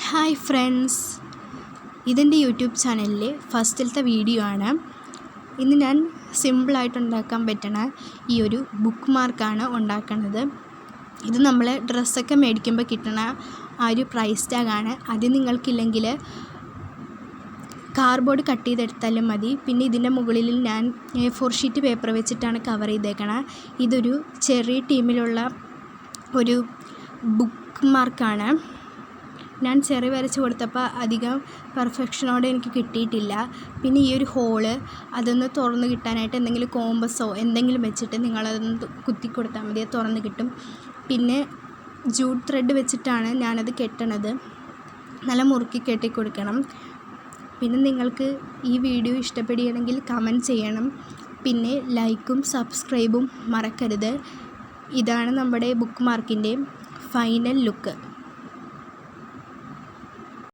Hi friends, ഇതെൻ്റെ YouTube ചാനലിലെ ഫസ്റ്റിലത്തെ video ആണ്. ഇന്ന് ഞാൻ സിമ്പിളായിട്ട് ഉണ്ടാക്കാൻ പറ്റണ ഈ ഒരു ബുക്ക് മാർക്കാണ് ഉണ്ടാക്കുന്നത്. ഇത് നമ്മൾ ഡ്രസ്സൊക്കെ മേടിക്കുമ്പോൾ കിട്ടണ ആ ഒരു പ്രൈസ് ടാഗാണ്. അത് നിങ്ങൾക്കില്ലെങ്കിൽ കാർഡ്ബോർഡ് കട്ട് ചെയ്തെടുത്താലും മതി. പിന്നെ ഇതിൻ്റെ മുകളിൽ ഞാൻ A4 ഷീറ്റ് പേപ്പർ വെച്ചിട്ടാണ് കവർ ചെയ്തേക്കണത്. ഇതൊരു ചെറിയ ടീമിലുള്ള ഒരു ബുക്ക് മാർക്കാണ്. ഞാൻ ചെറിയ വരച്ച് കൊടുത്തപ്പോൾ അധികം പെർഫെക്ഷനോടെ എനിക്ക് കിട്ടിയിട്ടില്ല. പിന്നെ ഈ ഒരു ഹോള് അതൊന്ന് തുറന്ന് കിട്ടാനായിട്ട് എന്തെങ്കിലും കോമ്പസോ എന്തെങ്കിലും വെച്ചിട്ട് നിങ്ങളതൊന്ന് കുത്തി കൊടുത്താൽ മതി, അത് തുറന്ന് കിട്ടും. പിന്നെ ജൂട്ട് ത്രെഡ് വെച്ചിട്ടാണ് ഞാനത് കെട്ടണത്. നല്ല മുറുക്കി കെട്ടി കൊടുക്കണം. പിന്നെ നിങ്ങൾക്ക് ഈ വീഡിയോ ഇഷ്ടപ്പെടുകയാണെങ്കിൽ കമൻറ്റ് ചെയ്യണം. പിന്നെ ലൈക്കും സബ്സ്ക്രൈബും മറക്കരുത്. ഇതാണ് നമ്മുടെ ബുക്ക് മാർക്കിൻ്റെ ഫൈനൽ ലുക്ക്.